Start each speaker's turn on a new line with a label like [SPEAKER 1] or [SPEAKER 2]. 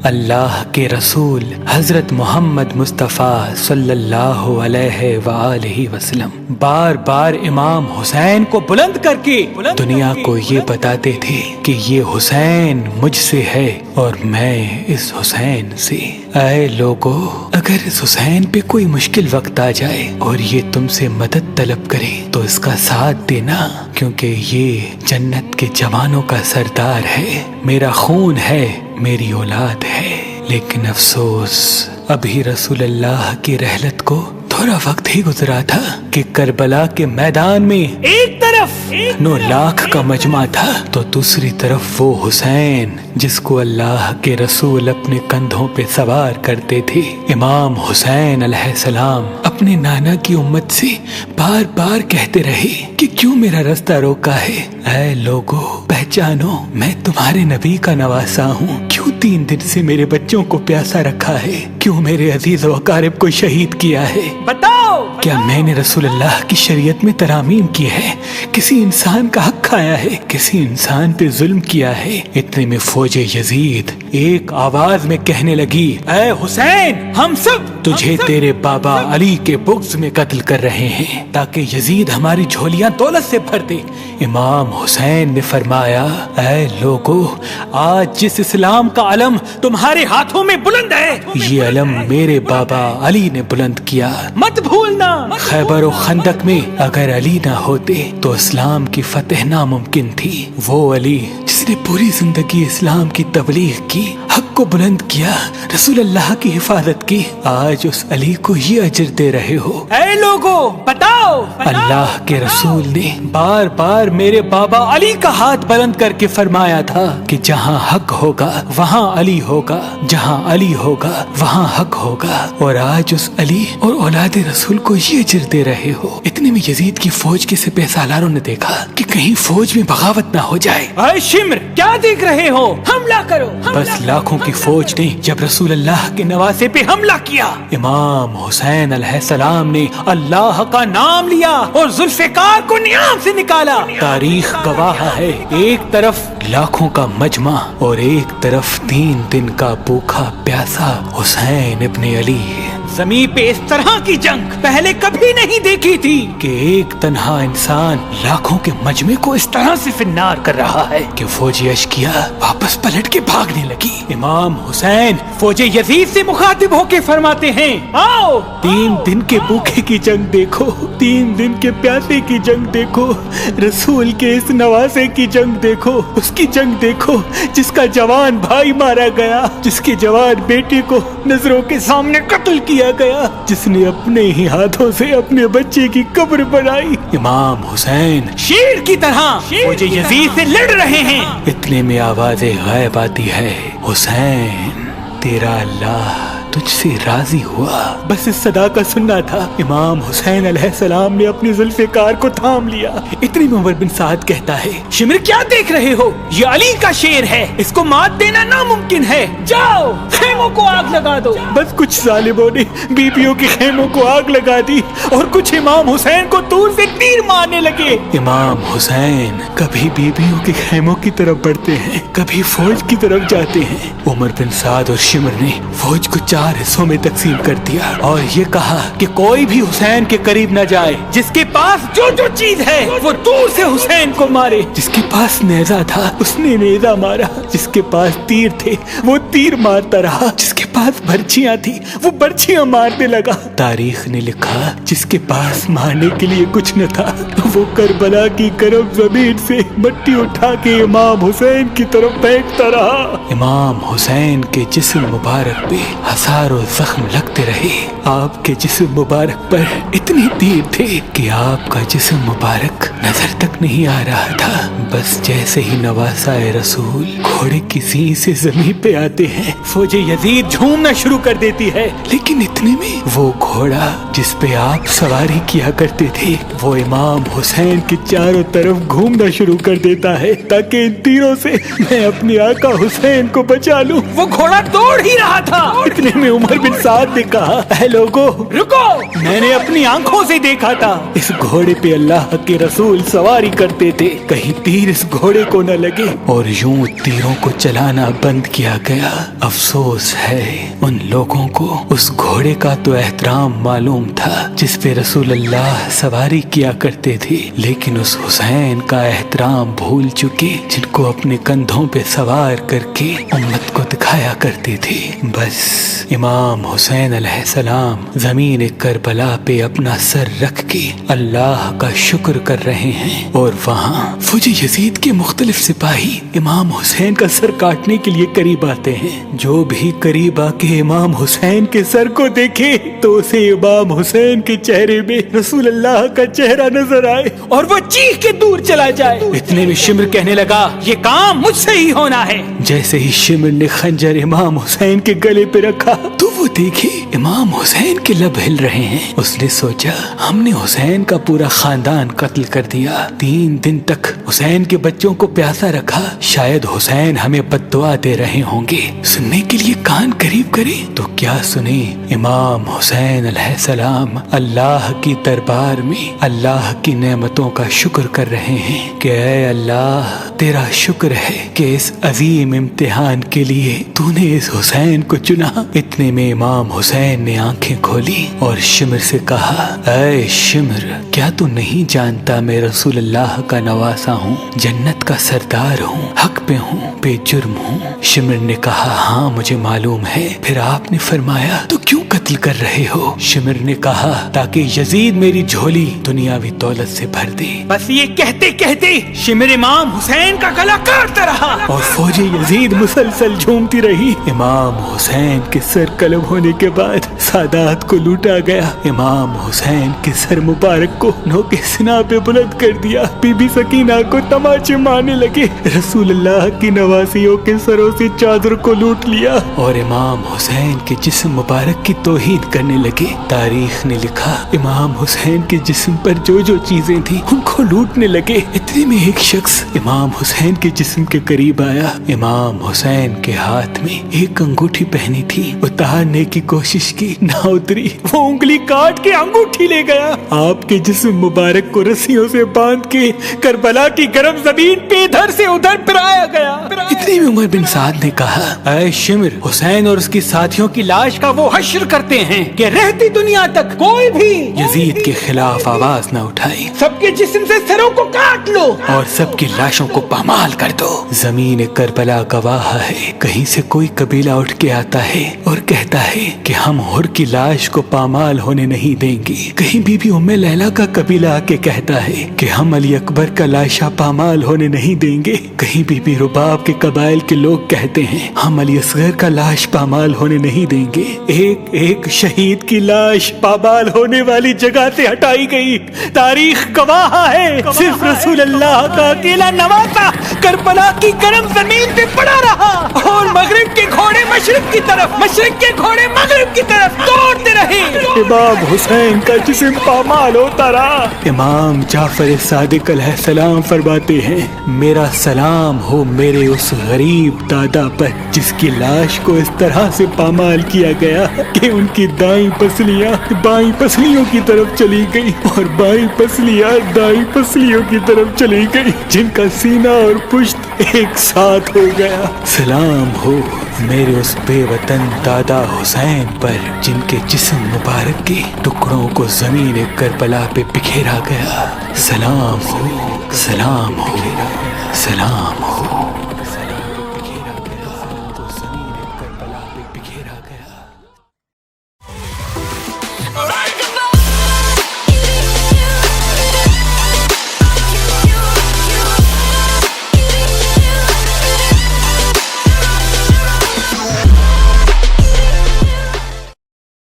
[SPEAKER 1] اللہ کے رسول حضرت محمد مصطفیٰ صلی اللہ علیہ وآلہ وسلم بار بار امام حسین کو بلند کر کے دنیا کو یہ بتاتے تھے کہ یہ حسین مجھ سے ہے اور میں اس حسین سے۔ اے لوگو، اگر اس حسین پہ کوئی مشکل وقت آ جائے اور یہ تم سے مدد طلب کرے تو اس کا ساتھ دینا، کیونکہ یہ جنت کے جوانوں کا سردار ہے، میرا خون ہے، میری اولاد ہے۔ لیکن افسوس، ابھی رسول اللہ کی رحلت کو تھوڑا وقت ہی گزرا تھا کہ کربلا کے میدان میں ایک طرف 9 لاکھ کا مجمع تھا تو دوسری طرف وہ حسین جس کو اللہ کے رسول اپنے کندھوں پہ سوار کرتے تھے۔ امام حسین علیہ السلام اپنے نانا کی امت سے بار بار کہتے رہے کہ کیوں میرا رستہ روکا ہے؟ اے لوگو، پہچانو، میں تمہارے نبی کا نواسا ہوں۔ کیوں 3 دن سے میرے بچوں کو پیاسا رکھا ہے؟ کیوں میرے عزیز و اقارب کو شہید کیا ہے؟ بتاؤ، کیا میں نے رسول اللہ کی شریعت میں ترامیم کی ہے؟ کسی انسان کا حق کھایا ہے؟ کسی انسان پہ ظلم کیا ہے؟ اتنے میں فوج یزید ایک آواز میں کہنے لگی، اے حسین، ہم سب تجھے تیرے بابا علی کے بغض میں قتل کر رہے ہیں تاکہ یزید ہماری جھولیاں دولت سے بھر دے۔ امام حسین نے فرمایا، اے لوگو، آج جس اسلام کا علم تمہارے ہاتھوں میں بلند ہے، یہ علم میرے بابا علی نے بلند کیا، مت بھولنا۔ خیبر و خندق میں اگر علی نہ ہوتے تو اسلام کی فتح ناممکن تھی۔ وہ علی جس نے پوری زندگی اسلام کی تبلیغ کی، حق کو بلند کیا، رسول اللہ کی حفاظت کی، آج اس علی کو یہ اجر دے رہے ہو۔ اے لوگو، بتاؤ، اللہ کے رسول نے بار بار میرے بابا علی کا ہاتھ بلند کر کے فرمایا تھا کہ جہاں حق ہوگا وہاں علی ہوگا، جہاں علی ہوگا وہاں حق ہوگا، اور آج اس علی اور اولاد رسول کو یہ اجر دے رہے ہو۔ اتنے میں یزید کی فوج کے سپہ سالاروں نے دیکھا کہ کہیں فوج میں بغاوت نہ ہو جائے۔ اے شمر، کیا دیکھ رہے ہو؟ حملہ کرو۔ بس لاکھوں کی فوج نے جب رسول اللہ کے نواسے پہ حملہ کیا، امام حسین علیہ السلام نے اللہ کا نام لیا اور ذوالفقار کو نیام سے نکالا۔ تاریخ گواہ ہے، ایک طرف لاکھوں کا مجمع اور ایک طرف 3 دن کا بھوکا پیاسا حسین ابن علی۔ زمین پہ اس طرح کی جنگ پہلے کبھی نہیں دیکھی تھی کہ ایک تنہا انسان لاکھوں کے مجمع کو اس طرح سے فنار کر رہا ہے کہ فوج اشقیاء واپس پلٹ کے بھاگنے لگی۔ امام حسین فوج یزید سے مخاطب ہو کے فرماتے ہیں، آؤ، 3 دن کے بھوکے کی جنگ دیکھو، 3 دن کے پیاسے کی جنگ دیکھو، رسول کے اس نواسے کی جنگ دیکھو، اس کی جنگ دیکھو جس کا جوان بھائی مارا گیا، جس کے جوان بیٹے کو نظروں کے سامنے قتل کیا گیا، جس نے اپنے ہی ہاتھوں سے اپنے بچے کی قبر بنائی۔ امام حسین شیر کی طرح فوج یزید سے لڑ رہے ہیں۔ اتنے میں آواز غائب آتی ہے، حسین، تیرا اللہ تجھ سے راضی ہوا۔ بس اس صدا کا سننا تھا۔ امام حسین علیہ السلام نے اپنی ذوالفقار کو تھام لیا۔ اتنی میں عمر بن سعد کہتا ہے، شمر، کیا دیکھ رہے ہو؟ یہ علی کا شیر ہے، اس کو مات دینا ناممکن ہے، جاؤ خیموں کو آگ لگا دو۔ بس کچھ ظالموں نے بیبیوں کے خیموں کو آگ لگا دی اور کچھ امام حسین کو دور سے تیر مارنے لگے۔ امام حسین کبھی بیبیوں کے خیموں کی طرف بڑھتے ہیں، کبھی فوج کی طرف جاتے ہیں۔ عمر بن سعد اور شمر نے فوج کو 4 حصوں میں تقسیم کر دیا اور یہ کہا کہ کوئی بھی حسین کے قریب نہ جائے، جس کے پاس جو چیز ہے وہ دور سے حسین کو مارے۔ جس کے پاس نیزہ تھا اس نے نیزہ مارا، جس کے پاس تیر تھے وہ تیر مارتا رہا، جس کے پاس برچیاں تھی وہ برچیاں مارنے لگا۔ تاریخ نے لکھا جس کے پاس مارنے کے لیے کچھ نہ تھا وہ کربلا کی گرم زمین سے مٹی اٹھا کے امام حسین کی طرف پھینکتا رہا۔ امام حسین کے جسم مبارک پہ ہزاروں زخم لگتے رہے۔ آپ کے جسم مبارک پر اتنی تیر تھے کہ آپ کا جسم مبارک نظر تک نہیں آ رہا تھا۔ بس جیسے ہی نواسا رسول گھوڑے کی سین سے زمین پہ آتے ہیں، فوج یزید جھومنا شروع کر دیتی ہے، لیکن اتنے میں وہ گھوڑا جس پہ آپ سواری کیا کرتے تھے وہ امام حسین کے چاروں طرف گھومنا شروع کر دیتا ہے تاکہ ان تیروں سے میں اپنے آقا حسین کو بچا لوں۔ وہ گھوڑا دوڑ ہی رہا تھا، اتنے میں میں عمر بن سعد نے کہا اے لوگو رکو، میں نے اپنی آنکھوں سے دیکھا تھا اس گھوڑے پہ اللہ کے رسول سواری کرتے تھے، کہیں تیر اس گھوڑے کو نہ لگے، اور یوں تیروں کو چلانا بند کیا گیا۔ افسوس ہے ان لوگوں کو اس گھوڑے کا تو احترام معلوم تھا جس پہ رسول اللہ سواری کیا کرتے تھے، لیکن اس حسین کا احترام بھول چکے جن کو اپنے کندھوں پہ سوار کر کے امت کو دکھایا کرتے تھے۔ بس امام حسین علیہ السلام زمین کربلا پہ اپنا سر رکھ کے اللہ کا شکر کر رہے ہیں، اور وہاں فوج یزید کے مختلف سپاہی امام حسین کا سر کاٹنے کے لیے قریب آتے ہیں۔ جو بھی قریب آ کے امام حسین کے سر کو دیکھے تو اسے امام حسین کے چہرے میں رسول اللہ کا چہرہ نظر آئے اور وہ چیخ کے دور چلا جائے۔ اتنے میں شمر کہنے لگا یہ کام مجھ سے ہی ہونا ہے۔ جیسے ہی شمر نے خنجر امام حسین کے گلے پہ رکھا تو وہ دیکھے امام حسین کے لب ہل رہے ہیں۔ اس نے سوچا ہم نے حسین کا پورا خاندان قتل کر دیا، 3 دن تک حسین کے بچوں کو پیاسا رکھا، شاید حسین ہمیں بد دعا دے رہے ہوں گے، سننے کے لیے کان قریب کرے تو کیا سنے۔ امام حسین علیہ السلام اللہ کی دربار میں اللہ کی نعمتوں کا شکر کر رہے ہیں کہ اے اللہ تیرا شکر ہے کہ اس عظیم امتحان کے لیے تو نے اس حسین کو چنا۔ اتنے میں امام حسین نے آنکھیں کھولی اور شمر سے کہا اے شمر کیا تو نہیں جانتا میں رسول اللہ کا نواسا ہوں، جنت کا سردار ہوں، حق پہ ہوں، بے جرم ہوں۔ شمر نے کہا ہاں مجھے معلوم ہے، پھر آپ نے فرمایا تو کیوں قتل کر رہے ہو؟ شمر نے کہا تاکہ یزید میری جھولی دنیاوی دولت سے بھر دے۔ بس یہ کہتے کہتے شمر امام حسین کا گلا کاٹتا رہا اور فوج یزید مسلسل جھومتی رہی۔ امام حسین کے سر قلم ہونے کے بعد سادات کو لوٹا گیا۔ امام حسین کے سر مبارک کو نوکے سنا پہ بلند کر دیا۔ بی بی سکینہ کو تماچے مارنے لگے، رسول اللہ کی نواسیوں کے سروں سے چادر کو لوٹ لیا اور امام حسین کے جسم مبارک کی توہین کرنے لگے۔ تاریخ نے لکھا امام حسین کے جسم پر جو جو چیزیں تھیں ان کو لوٹنے لگے۔ اتنے میں ایک شخص امام حسین کے جسم کے قریب آیا۔ امام حسین کے ہاتھ میں ایک انگوٹھی پہنی تھی، اتارنے کی کوشش کی نہ اتری، وہ انگلی کاٹ کے انگوٹھی لے گیا۔ آپ کے جسم مبارک کو رسیوں سے باندھ کے کربلا کی گرم زمین پہ ادھر سے ادھر پھرایا گیا۔ اتنے میں عمر بن سعد نے کہا اے شمر حسین اور اس کی ساتھیوں کی لاش کا وہ حشر کرتے ہیں کہ رہتی دنیا تک کوئی بھی یزید کے خلاف آواز نہ اٹھائے، سب کے جسم سے سروں کو کاٹ لو اور سب کی لاشوں کو پامال کر دو۔ زمین کربلا گواہ ہے، کہیں سے کوئی قبیلہ اٹھ کے آتا ہے اور کہتا ہے کہ ہم حر کی لاش کو پامال ہونے نہیں دیں گے، کہیں بی بی ام لیلا کا قبیلہ آ کے کہتا ہے کہ ہم علی اکبر کا لاشا پامال ہونے نہیں دیں گے، کہیں بی بی رباب کے قبائل کے لوگ کہتے ہیں ہم علی اصغر کا لاش پامال ہونے نہیں دیں گے۔ ایک ایک شہید کی لاش پامال ہونے والی جگہ سے ہٹائی گئی، تاریخ گواہ ہے صرف رسول اللہ کا اکیلا نواسا کربلا کی گرم زمین پہ پڑا رہا اور مغرب کے گھوڑے مشرق کی طرف، مشرق کے گھوڑے مغرب کی طرف دوڑتے رہے۔ امام حسین کا جسم پامال ہوتا رہا۔ امام جعفر صادق علیہ السلام فرماتے ہیں میرا سلام ہو میرے اس غریب دادا پر جس کی لاش کو اس طرح سے پامال کیا گیا کہ ان کی دائیں پسلیاں بائیں پسلیوں کی طرف چلی گئی اور بائیں پسلیاں دائیں پسلیوں کی طرف چلی گئی، جن کا سینہ اور پشت ایک ساتھ ہو گیا۔ سلام ہو میرے اس بے وطن دادا حسین پر جن کے جسم مبارک کے ٹکڑوں کو زمین کربلا پہ بکھیرا گیا۔ سلام ہو، سلام ہو، سلام ہو۔